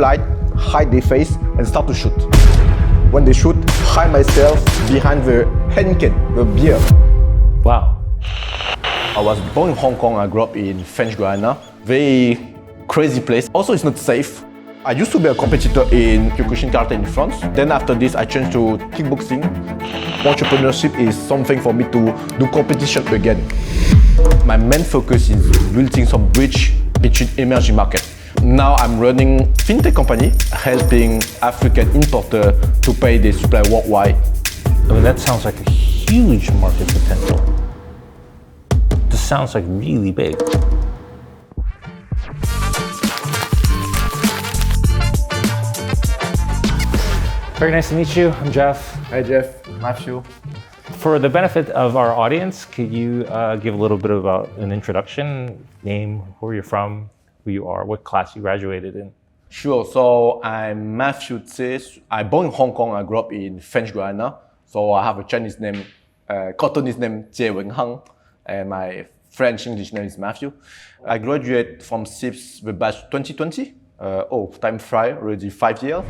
light, hide their face, and start to shoot. When they shoot, hide myself behind the Heineken, the beer. Wow. I was born in Hong Kong. I grew up in French Guiana. Very crazy place. Also, it's not safe. I used to be a competitor in Kyokushin Karate in France. Then after this, I changed to kickboxing. Entrepreneurship is something for me to do competition again. My main focus is building some bridge between emerging markets. Now I'm running fintech company, helping African importer to pay their supply worldwide. I mean, that sounds like a huge market potential. This sounds like really big. Very nice to meet you. I'm Jeff. Hi Jeff, Mathieu. For the benefit of our audience, could you give a little bit about an introduction, name, where you're from, who you are, what class you graduated in? Sure, so I'm Mathieu Tse. I'm born in Hong Kong. I grew up in French Guiana. So I have a Chinese name, Cantonese name, Tse, and my French English name is Mathieu. I graduated from CEIBS the batch 2020. Time fly, already 5 years.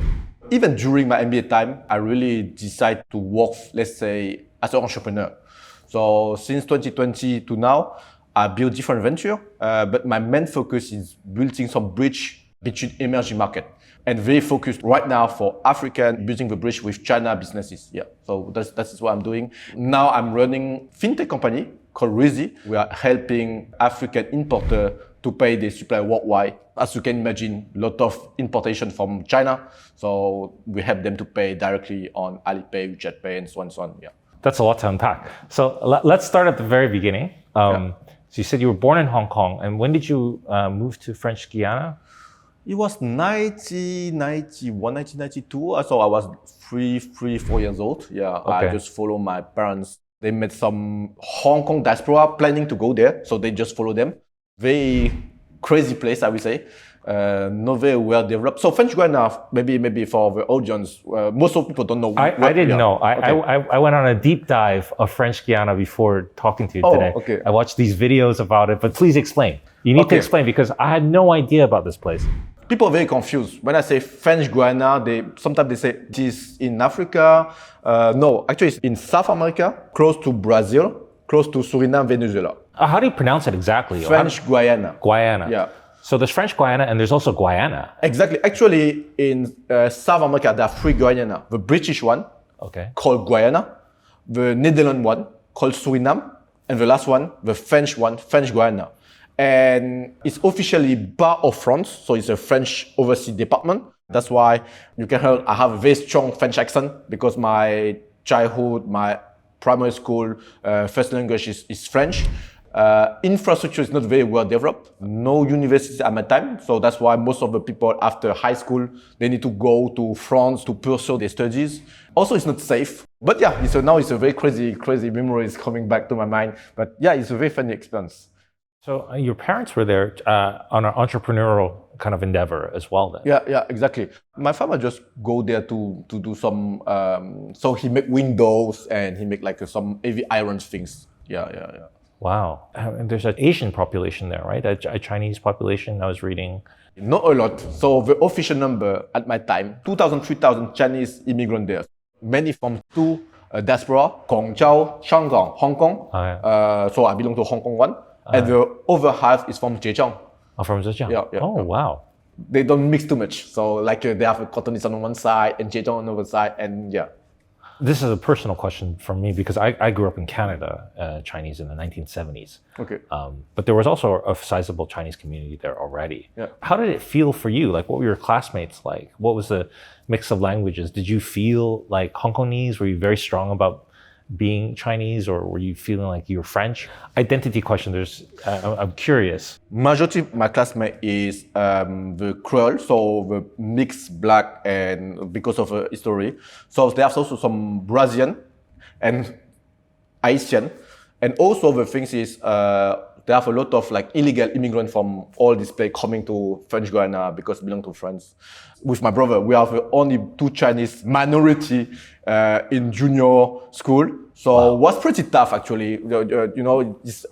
Even during my MBA time, I really decided to work, let's say, as an entrepreneur. So since 2020 to now, I built different ventures, but my main focus is building some bridge between emerging markets. And very focused right now for African, building the bridge with China businesses. Yeah, so that's what I'm doing. Now I'm running fintech company called REasy. We are helping African importer to pay their supply worldwide. As you can imagine, a lot of importation from China. So we help them to pay directly on Alipay, WeChat Pay, and so on. Yeah. That's a lot to unpack. So let's start at the very beginning. So you said you were born in Hong Kong, and when did you move to French Guiana? It was 1991, 1992. So I was 4 years old. Yeah, okay. I just followed my parents. They met some Hong Kong diaspora planning to go there. So they just follow them. Very crazy place, I would say. Not very well developed. So French Guiana, maybe for the audience, most of people don't know. I didn't know. I went on a deep dive of French Guiana before talking to you today. Okay. I watched these videos about it, but please explain. You need to explain because I had no idea about this place. People are very confused. When I say French Guiana, sometimes they say it is in Africa. No, actually it's in South America, close to Brazil, close to Suriname, Venezuela. How do you pronounce it exactly? French Guiana. Guiana. Yeah. So there's French Guiana and there's also Guyana. Exactly. Actually, in South America, there are 3 Guyana. The British one, called Guyana, the Netherlands one, called Suriname, and the last one, the French one, French Guiana. And it's officially part of France, so it's a French overseas department. That's why you can hear I have a very strong French accent because my childhood, my primary school, first language is French. Infrastructure is not very well developed. No university at my time. So that's why most of the people after high school, they need to go to France to pursue their studies. Also, it's not safe. But yeah, now it's a very crazy memories coming back to my mind. But yeah, it's a very funny experience. So your parents were there on an entrepreneurial kind of endeavor as well then? Yeah, exactly. My father just go there to do some, so he make windows and he make like some heavy iron things. Yeah. Wow. And there's an Asian population there, right? A Chinese population, I was reading. Not a lot. So the official number at my time, 2,000, 3,000 Chinese immigrants there. Many from 2 diaspora, Guangzhou, Shanghai, Hong Kong. So I belong to Hong Kong one. And the other half is from Zhejiang. Oh, from Zhejiang? Yeah. Wow. They don't mix too much. So like they have a Cantonese on one side and Zhejiang on the other side, and yeah. This is a personal question for me because I grew up in Canada, Chinese in the 1970s. Okay. But there was also a sizable Chinese community there already. Yeah. How did it feel for you? Like, what were your classmates like? What was the mix of languages? Did you feel like Hong Kongese? Were you very strong about being Chinese, or were you feeling like you were French? Identity question, I'm curious. Majority of my classmates is the Creole, so the mixed black, and because of history. So there's also some Brazilian and Haitian. And also the things is, they have a lot of like illegal immigrants from all this place coming to French Guiana because they belong to France. With my brother, we have only 2 Chinese minority in junior school. So it was pretty tough actually.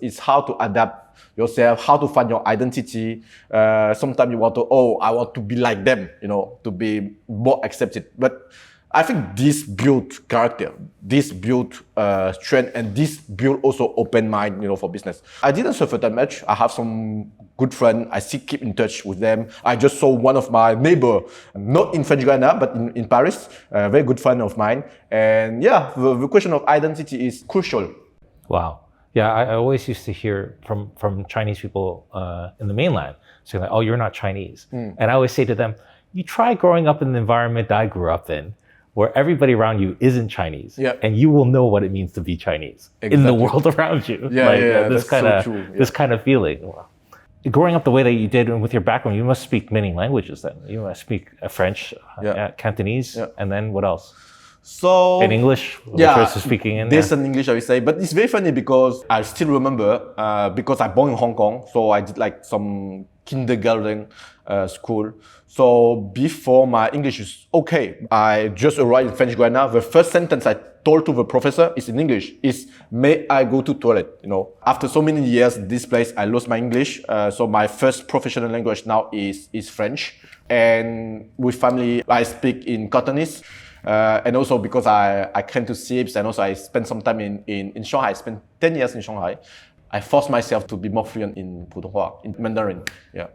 It's hard to adapt yourself, how to find your identity. Sometimes you want to, I want to be like them, to be more accepted. But I think this built character, this built strength, and this built also open mind, for business. I didn't suffer that much. I have some good friends. I still keep in touch with them. I just saw one of my neighbor, not in French Guiana, but in Paris, a very good friend of mine. And yeah, the question of identity is crucial. Wow. Yeah, I always used to hear from Chinese people in the mainland saying like, oh, you're not Chinese. And I always say to them, you try growing up in the environment that I grew up in, where everybody around you isn't Chinese, and you will know what it means to be Chinese in the world around you. This kind of feeling. Wow. Growing up the way that you did and with your background, you must speak many languages then. You must speak French, Cantonese, and then what else? So in English, speaking in this in English I would say, but it's very funny because I still remember because I born in Hong Kong, so I did like some kindergarten school. So before my English is okay, I just arrived in French Guiana. The first sentence I told to the professor is in English, is may I go to toilet? After so many years in this place, I lost my English. So my first professional language now is French. And with family, I speak in Cantonese. And also because I came to CEIBS and also I spent some time in Shanghai. I spent 10 years in Shanghai. I forced myself to be more fluent in Putonghua, in Mandarin. Yeah.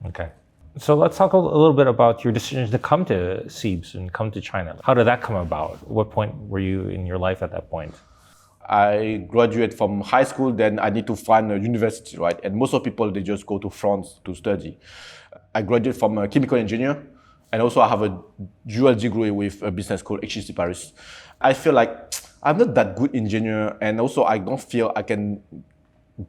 Okay. So let's talk a little bit about your decision to come to CEIBS and come to China. How did that come about? What point were you in your life at that point? I graduated from high school, then I need to find a university, right? And most of people, they just go to France to study. I graduated from a chemical engineer, and also I have a dual degree with a business school, HEC Paris. I feel like I'm not that good engineer, and also I don't feel I can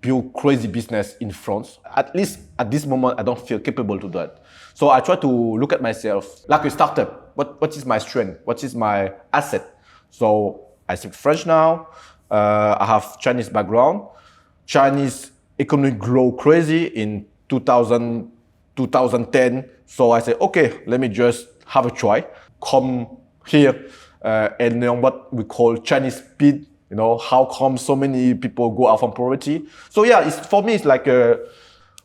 build crazy business in France. At least at this moment, I don't feel capable to do that. So I try to look at myself like a startup. What is my strength? What is my asset? So I speak French now. I have Chinese background. Chinese economy grow crazy in 2000, 2010. So I say, okay, let me just have a try. Come here and learn what we call Chinese speed. How come so many people go out from poverty? So yeah, for me, it's like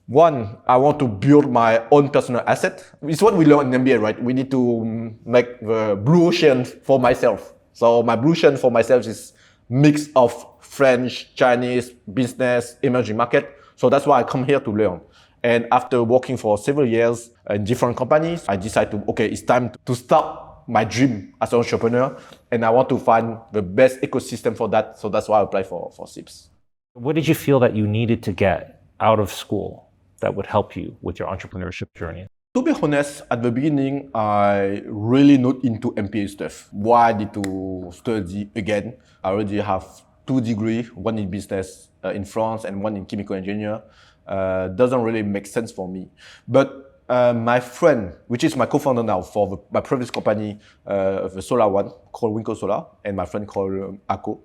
one, I want to build my own personal asset. It's what we learn in MBA, right? We need to make the blue ocean for myself. So my blue ocean for myself is mix of French, Chinese, business, emerging market. So that's why I come here to learn. And after working for several years in different companies, I decided it's time to start my dream as an entrepreneur, and I want to find the best ecosystem for that. So that's why I applied for CEIBS. What did you feel that you needed to get out of school that would help you with your entrepreneurship journey? To be honest, at the beginning, I really not into MBA stuff. Why I need to study again? I already have 2 degrees, one in business in France and one in chemical engineer. Doesn't really make sense for me. But my friend, which is my co-founder now for my previous company, the solar one, called Winko Solar, and my friend called Ako,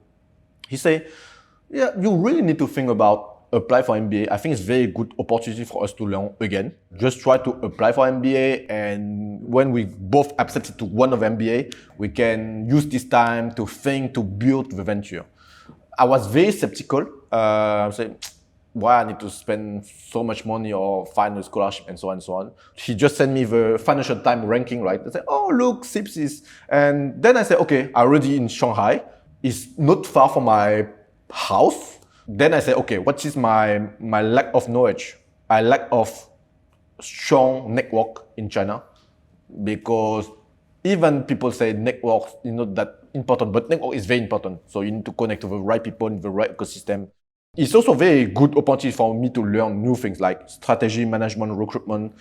he said, yeah, you really need to think about apply for MBA. I think it's very good opportunity for us to learn again. Just try to apply for MBA, and when we both accepted to one of MBA, we can use this time to think, to build the venture. I was very skeptical. I said, why I need to spend so much money or find a scholarship and so on and so on. He just sent me the Financial Times ranking, right? I said, oh, look, CEIBS is... And then I said, okay, I'm already in Shanghai. It's not far from my house. Then I said, okay, what is my lack of knowledge? I lack of strong network in China, because even people say network is not that important, but network is very important. So you need to connect to the right people in the right ecosystem. It's also a very good opportunity for me to learn new things like strategy, management, recruitment.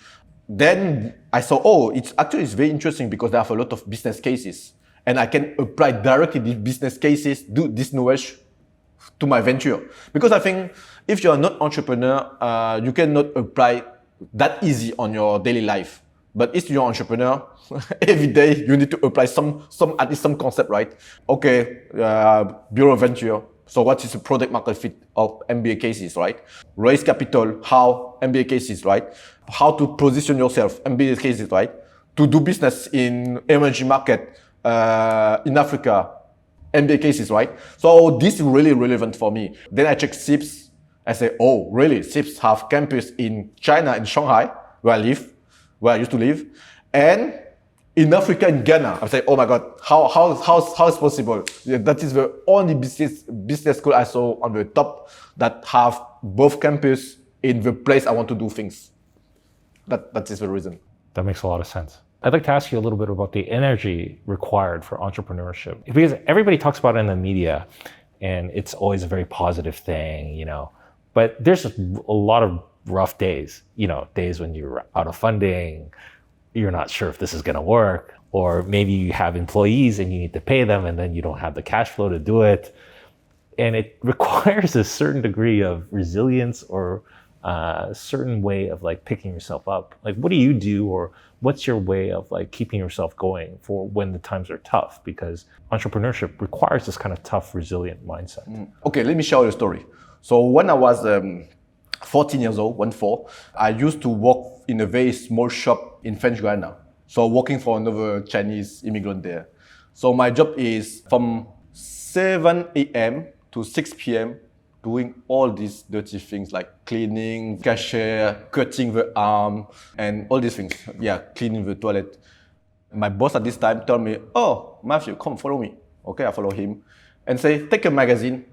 Then I saw, it's very interesting because they have a lot of business cases, and I can apply directly these business cases, do this knowledge to my venture. Because I think if you're not entrepreneur, you cannot apply that easy on your daily life. But if you're an entrepreneur, every day you need to apply at least some concept, right? Okay, build a venture. So what is the product market fit of MBA cases, right? Raise capital, how MBA cases, right? How to position yourself, MBA cases, right? To do business in emerging market, in Africa, MBA cases, right? So this is really relevant for me. Then I check CEIBS, I say, oh, really? CEIBS have campus in China, in Shanghai, where I used to live, and in Africa, in Ghana. I say, oh my God, how is possible? Yeah, that is the only business school I saw on the top that have both campus in the place I want to do things. That is the reason. That makes a lot of sense. I'd like to ask you a little bit about the energy required for entrepreneurship, because everybody talks about it in the media and it's always a very positive thing, but there's a lot of rough days, days when you're out of funding, you're not sure if this is going to work, or maybe you have employees and you need to pay them and then you don't have the cash flow to do it. And it requires a certain degree of resilience or a certain way of like picking yourself up. Like, what do you do, or what's your way of like keeping yourself going for when the times are tough? Because entrepreneurship requires this kind of tough, resilient mindset. Okay, let me share you a story. So when I was 14 years old, 14, I used to work in a very small shop in French Guiana. So working for another Chinese immigrant there. So my job is from 7 a.m. to 6 p.m. doing all these dirty things like cleaning, cashier, cutting the arm, and all these things. Yeah, cleaning the toilet. My boss at this time told me, oh, Mathieu, come follow me. Okay, I follow him. And say, take a magazine.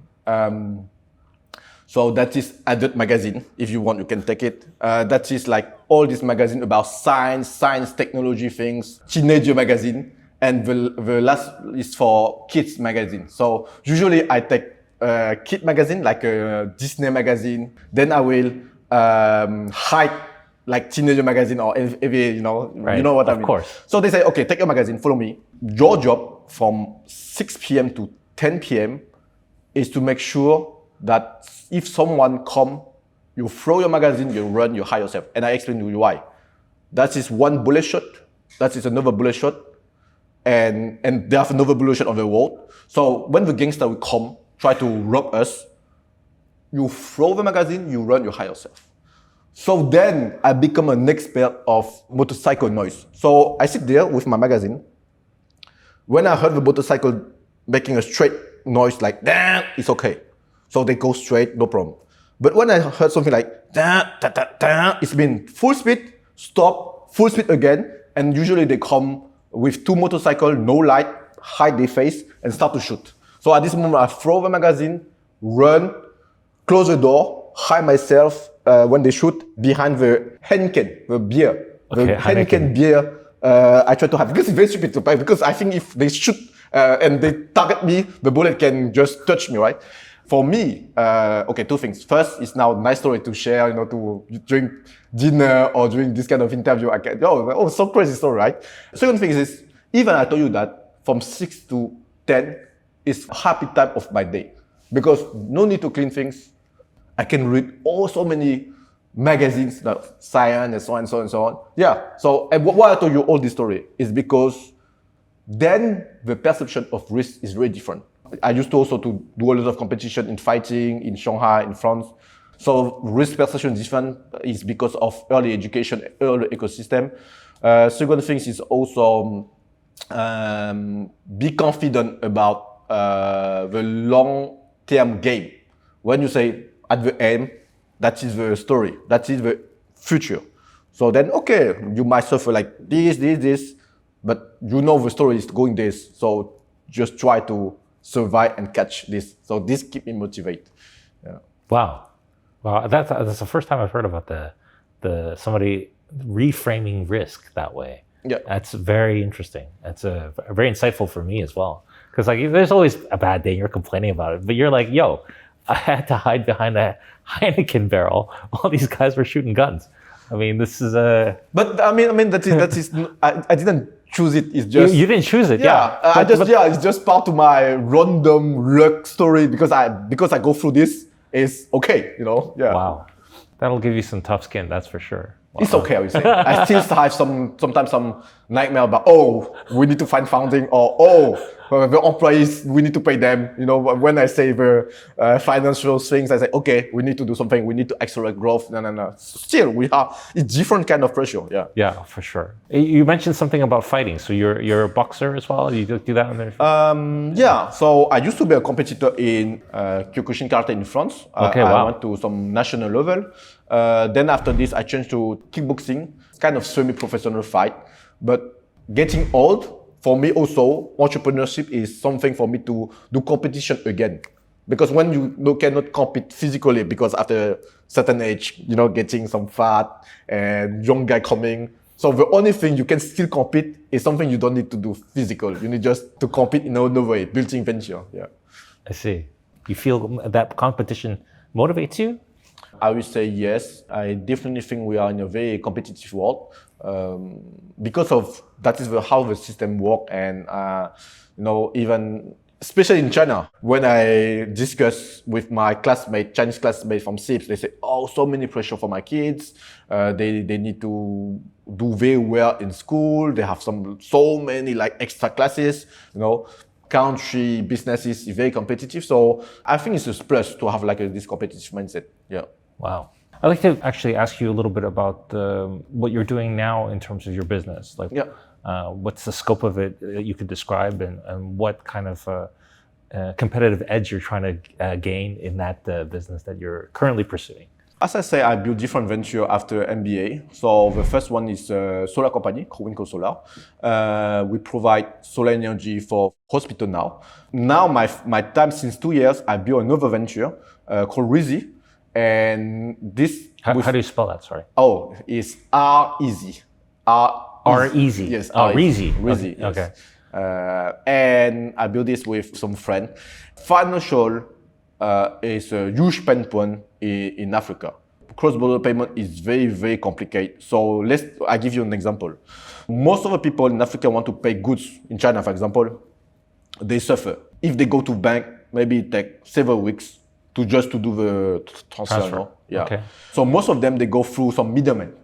So that is adult magazine. If you want, you can take it. That is like all this magazine about science, technology things, teenager magazine. And the last is for kids magazine. So usually I take a kid magazine, like a Disney magazine. Then I will hide like teenager magazine or every, Right. You know what I mean? Of course. So they say, okay, take your magazine, follow me. Your job from 6 p.m. to 10 p.m. is to make sure that if someone come, you throw your magazine, you run, you hide yourself. And I explain to you why. That is one bullet shot. That is another bullet shot. And there's another bullet shot on the road. So when the gangster will come, try to rob us, you throw the magazine, you run, you hide yourself. So then I become an expert of motorcycle noise. So I sit there with my magazine. When I heard the motorcycle making a straight noise like that, it's okay. So they go straight, no problem. But when I heard something like that, it's been full speed, stop, full speed again, and usually they come with two motorcycles, no light, hide their face, and start to shoot. So at this moment, I throw the magazine, run, close the door, hide myself when they shoot behind the Heineken, the beer. Okay, the Heineken beer I try to have, because it's very stupid to buy, because I think if they shoot and they target me, the bullet can just touch me, right? For me, okay, two things. First, it's now a nice story to share, to during dinner or during this kind of interview. I can, so crazy story, right? Second thing is, even I told you that from 6 to 10 is happy time of my day, because no need to clean things. I can read so many magazines, like science and so on and so on and so on. Yeah. So and why I told you all this story is because then the perception of risk is very different. I used to also to do a lot of competition in fighting in Shanghai, in France. So risk perception is different is because of early education, early ecosystem. Second thing is also be confident about the long-term game. When you say at the end, that is the story, that is the future. So then, okay, you might suffer like this, but the story is going this. So just try to survive and catch this. So this keep me motivated. Yeah. Wow, that's the first time I've heard about the somebody reframing risk that way. Yeah, that's very interesting. That's very insightful for me as well. Because like, there's always a bad day, and you're complaining about it, but you're like, yo, I had to hide behind a Heineken barrel while these guys were shooting guns. I mean, this is a. But I mean that is. I didn't choose it. It's just you didn't choose it. Yeah. It's just part of my random luck story because I go through this. It's okay, Yeah. Wow, that'll give you some tough skin. That's for sure. Wow. It's okay, I would say. I still have sometimes some nightmare about we need to find funding, or The employees, we need to pay them. When I say the financial things, I say, okay, we need to do something. We need to accelerate growth. No. Still, it's different kind of pressure. Yeah. Yeah, for sure. You mentioned something about fighting. So you're a boxer as well. You do that in there? Yeah. So I used to be a competitor in Kyokushin Karate in France. Okay, I wow. went to some national level. Then after this, I changed to kickboxing, kind of semi-professional fight. But getting old, for me also, entrepreneurship is something for me to do competition again. Because when you cannot compete physically, because after a certain age, getting some fat and young guy coming. So the only thing you can still compete is something you don't need to do physical. You need just to compete in another way, building venture. Yeah. I see. You feel that competition motivates you? I would say yes. I definitely think we are in a very competitive world. Because of that is how the system works, and even especially in China, when I discuss with my Chinese classmates from CEIBS, they say, "Oh, so many pressure for my kids. They need to do very well in school. They have so many extra classes. Country businesses is very competitive. So I think it's a plus to have this competitive mindset. Yeah." Wow. I'd like to actually ask you a little bit about what you're doing now in terms of your business. What's the scope of it that you could describe, and what kind of competitive edge you're trying to gain in that business that you're currently pursuing? As I say, I built different ventures after MBA. So the first one is a solar company called Winko Solar. We provide solar energy for hospital now. Now my time since 2 years, I built another venture called REasy. And this... How do you spell that? Sorry. Oh, it's REasy. REasy. Yes. REasy. REasy. Yes. Okay. And I built this with some friends. Financial is a huge pain point in Africa. Cross-border payment is very, very complicated. So I give you an example. Most of the people in Africa want to pay goods. In China, for example, they suffer. If they go to bank, maybe it takes several weeks to do the transfer. Yeah. Okay. So most of them, they go through some middlemen.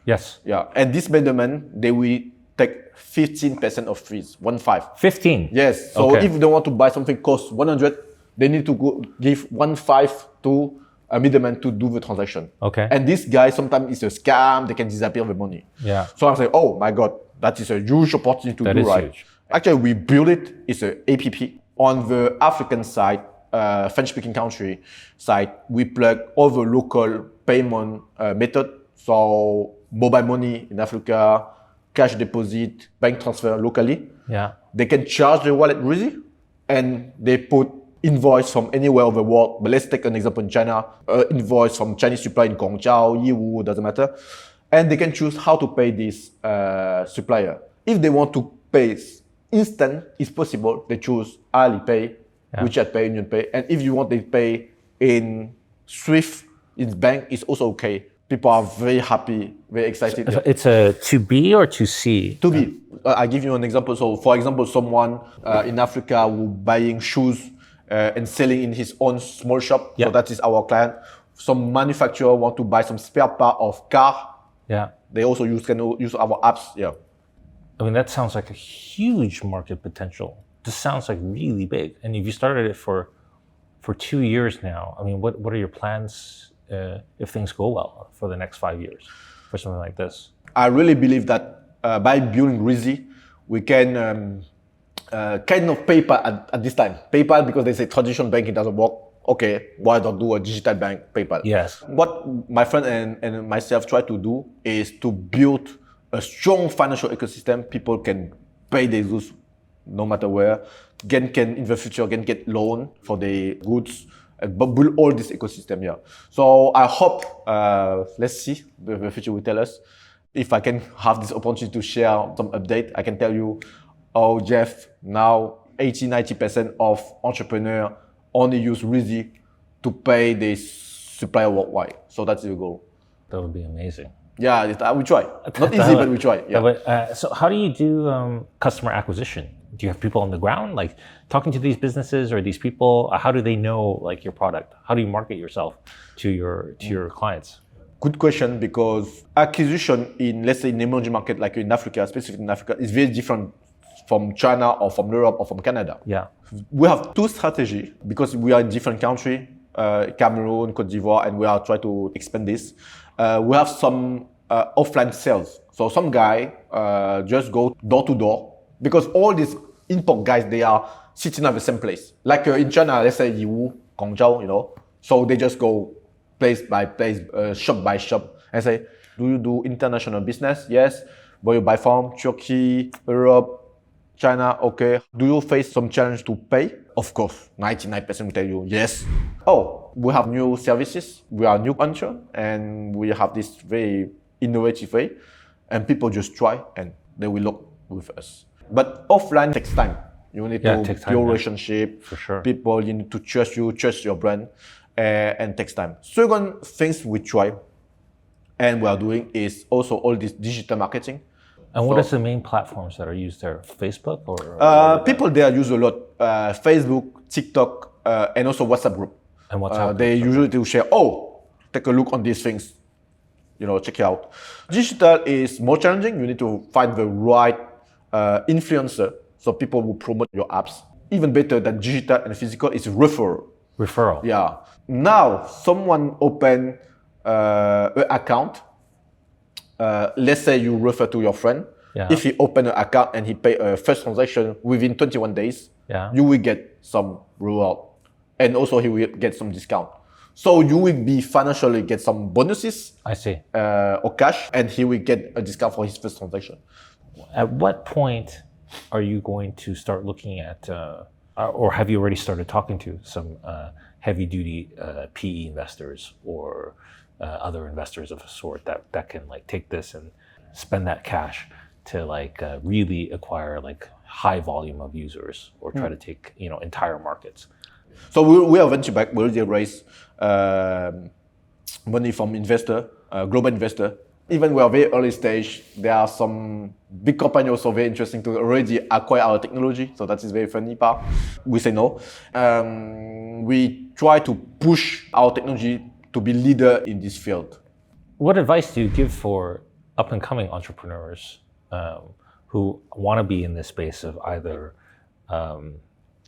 Yes. Yeah. And this middlemen, they will take 15% of fees, 15. 15? Yes. So if they want to buy something cost 100, they need to give 15 to a middleman to do the transaction. Okay. And this guy, sometimes it's a scam, they can disappear the money. Yeah. So I say, oh my God, that is a huge opportunity to do right. Huge. Actually, we built it, it's an APP. On the African side, French-speaking country side, we plug all the local payment method. So mobile money in Africa, cash deposit, bank transfer locally. Yeah. They can charge the wallet REasy, and they put invoice from anywhere of the world. But let's take an example in China, invoice from Chinese supplier in Guangzhou, Yiwu, doesn't matter. And they can choose how to pay this supplier. If they want to pay instant, it's possible. They choose Alipay, WeChat Pay, Union Pay. And if you want to pay in Swift, in bank, it's also okay. People are very happy, very excited. So it's a to B or to C? To B. I give you an example. So for example, someone in Africa who buying shoes and selling in his own small shop. So that is our client. Some manufacturer want to buy some spare part of car. Yeah. They also can use our apps. Yeah. I mean, that sounds like a huge market potential. This sounds like really big. And if you started it for 2 years now, I mean, what are your plans if things go well for the next 5 years for something like this? I really believe that by building REasy, we can kind of PayPal at this time. PayPal, because they say traditional banking doesn't work. Okay, why don't do a digital bank, PayPal? Yes. What my friend and myself try to do is to build a strong financial ecosystem. People can pay their goods no matter where. Can in the future get loan for the goods, but build all this ecosystem here. So I hope, let's see, the future will tell us. If I can have this opportunity to share some update, I can tell you, oh Jeff, now 80-90% of entrepreneurs only use REasy to pay the supplier worldwide. So that's the goal. That would be amazing. Yeah, we try. Not easy, but we try. Yeah. So how do you do customer acquisition? Do you have people on the ground, like talking to these businesses or these people? How do they know like your product? How do you market yourself to your clients? Good question, because acquisition in, let's say, in emerging market like in Africa, specifically in Africa, is very different from China or from Europe or from Canada. Yeah. We have two strategies because we are in different countries, Cameroon, Cote d'Ivoire, and we are trying to expand this. We have some offline sales. So some guy just go door to door because all these import guys, they are sitting at the same place. Like in China, let's say Yiwu, Guangzhou, you know. So they just go place by place, shop by shop, and say, do you do international business? Yes. Where you buy from? Turkey, Europe, China, okay. Do you face some challenge to pay? Of course, 99% will tell you yes. Oh, we have new services, we are new venture, and we have this very innovative way, and people just try and they will look with us. But offline takes time. You need to build relationship. For sure. People, you need to trust you, trust your brand, and takes time. Second things we try and we are doing is also all this digital marketing. And what is the main platforms that are used there? Facebook or people there use a lot Facebook, TikTok, and also WhatsApp group. And WhatsApp. They usually do share. Oh, take a look on these things. You know, check it out. Digital is more challenging. You need to find the right influencer, so people will promote your apps. Even better than digital and physical is referral. Referral. Yeah. Now someone open an account. Let's say you refer to your friend. Yeah. If he open an account and he pay a first transaction within 21 days, Yeah. you will get some reward, and also he will get some discount. So you will be financially get some bonuses. I see. Or cash, and he will get a discount for his first transaction. At what point are you going to start looking at, or have you already started talking to some heavy-duty PE investors or other investors of a sort that can like take this and spend that cash to like really acquire like high volume of users or try to take entire markets? So we are venture back. We already raised money from investor, global investor. Even we are very early stage. There are some big companies also very interesting to already acquire our technology. So that is very funny part. We say no. We try to push our technology to be leader in this field. What advice do you give for up and coming entrepreneurs who want to be in this space of either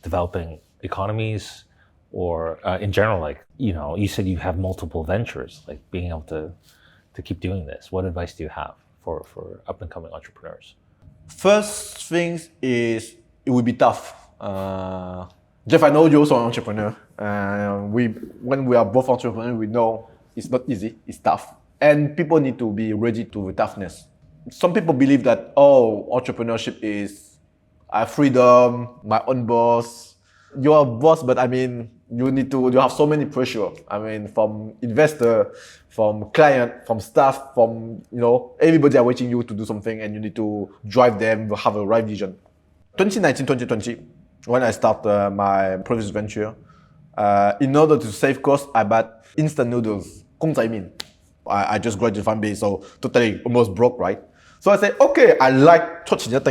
developing economies or in general, like, you said you have multiple ventures, like being able to keep doing this? What advice do you have for up and coming entrepreneurs? First thing is it will be tough. Jeff, I know you're also an entrepreneur. When we are both entrepreneurs, we know it's not easy, it's tough. And people need to be ready to the toughness. Some people believe that, entrepreneurship is freedom, my own boss. You're a boss, but I mean, you have so many pressure. I mean, from investor, from client, from staff, from, everybody are waiting you to do something and you need to drive them, have a right vision. 2019, 2020, when I started my previous venture, in order to save costs, I bought instant noodles, Kung Zai Min. I just graduated from MBA, so totally almost broke, right? So I said, okay, I like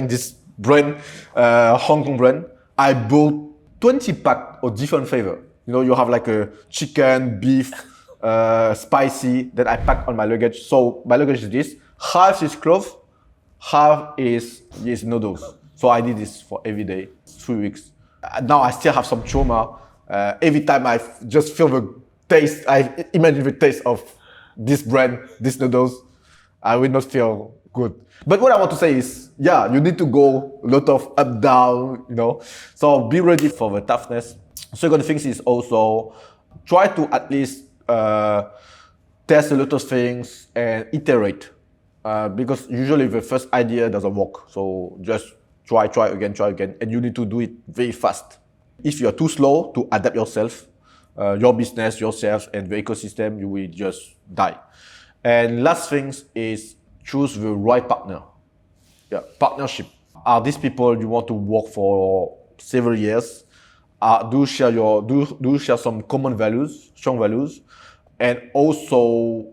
this brand, Hong Kong brand. I bought 20 pack of different flavor. You have like a chicken, beef, spicy that I pack on my luggage. So my luggage is this, half is clothes, half is noodles. So I did this for every day, 3 weeks. Now I still have some trauma. Every time I just feel the taste, I imagine the taste of this brand, these noodles, I will not feel good. But what I want to say is, you need to go a lot of up, down, So be ready for the toughness. Second thing is also try to at least test a lot of things and iterate. Because usually the first idea doesn't work. So just try again, and you need to do it very fast. If you're too slow to adapt yourself, your business, yourself, and the ecosystem, you will just die. And last thing is choose the right partner. Partnership. Are these people you want to work for several years? Do share some common values, strong values, and also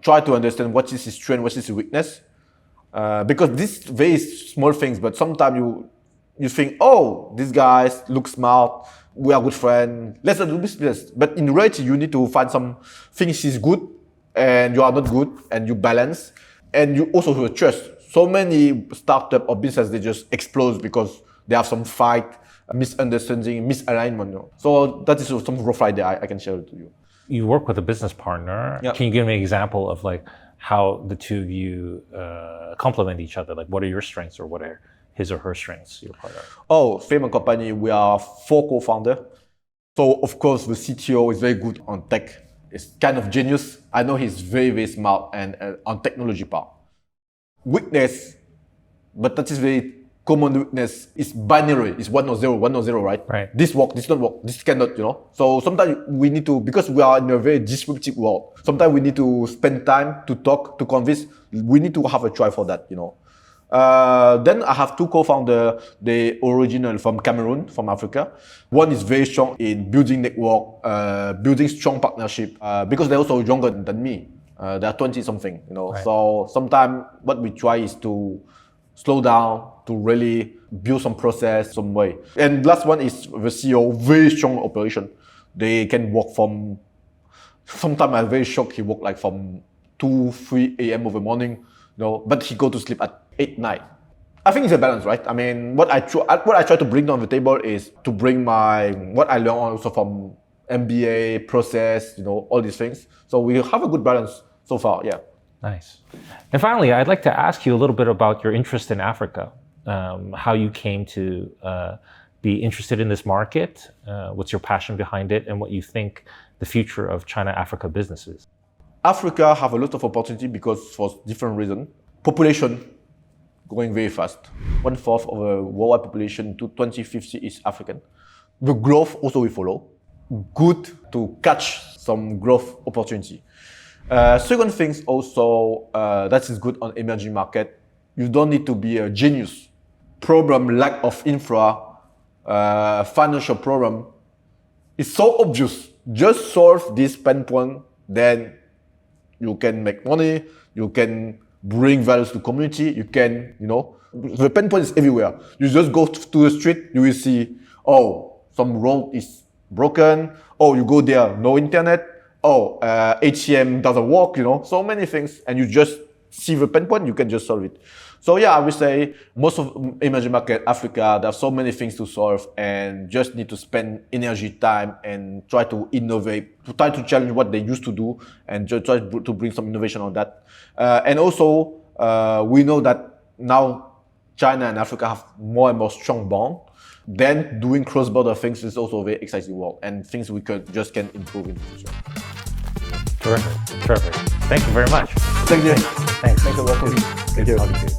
try to understand what is his strength, what is his weakness. Because these very small things, but sometimes you think, these guys look smart, we are good friends, let's do business. But in reality, you need to find some things he's good and you are not good, and you balance, and you also have trust. so many startup or business, they just explode because they have some fight, misunderstanding, misalignment. So that is some rough idea I can share to you. You work with a business partner. Yeah. Can you give me an example of like how the two of you complement each other? Like what are your strengths or what are his or her strengths, your partner? Oh, famous company, we are 4 co-founders. So of course the CTO is very good on tech. It's kind of genius. I know he's very, very smart and on technology part. Weakness, but that is very common weakness, is binary. It's 1 or 0, 1 or 0, right? Right. This work, this don't work, this cannot, So sometimes we need to, because we are in a very disruptive world, sometimes we need to spend time to talk, to convince. We need to have a try for that, Then I have 2 co-founders, they original from Cameroon, from Africa. One is very strong in building network, building strong partnership, because they're also younger than me. They're 20 something, Right. So sometimes what we try is to slow down, to really build some process, some way. And last one is the CEO, very strong operation. They can work from, sometimes I'm very shocked, he work like from 2, 3 a.m. of the morning, but he go to sleep at 8 night. I think it's a balance, right? I mean, what I try to bring on the table is to bring what I learned also from MBA process, all these things. So we have a good balance so far, yeah. Nice. And finally, I'd like to ask you a little bit about your interest in Africa, how you came to be interested in this market, what's your passion behind it, and what you think the future of China-Africa business is. Africa have a lot of opportunity because for different reasons. Population going very fast. 1/4 of the worldwide population to 2050 is African. The growth also will follow. Good to catch some growth opportunity. Second things also, that is good on emerging market. You don't need to be a genius. Problem, lack of infra, financial problem is so obvious. Just solve this pain point, then you can make money, you can bring values to community, you can, the pain point is everywhere. You just go to the street, you will see, some road is broken. You go there, no internet. ATM doesn't work, so many things. And you just see the pain point, you can just solve it. So yeah, I would say most of emerging market, Africa, there are so many things to solve and just need to spend energy, time and try to innovate, to try to challenge what they used to do and just try to bring some innovation on that. And also, we know that now China and Africa have more and more strong bond. Then doing cross-border things is also a very exciting world and things we can improve in the future. Terrific. Thank you very much. Thank you. Thanks. Thanks a lot. Thank you.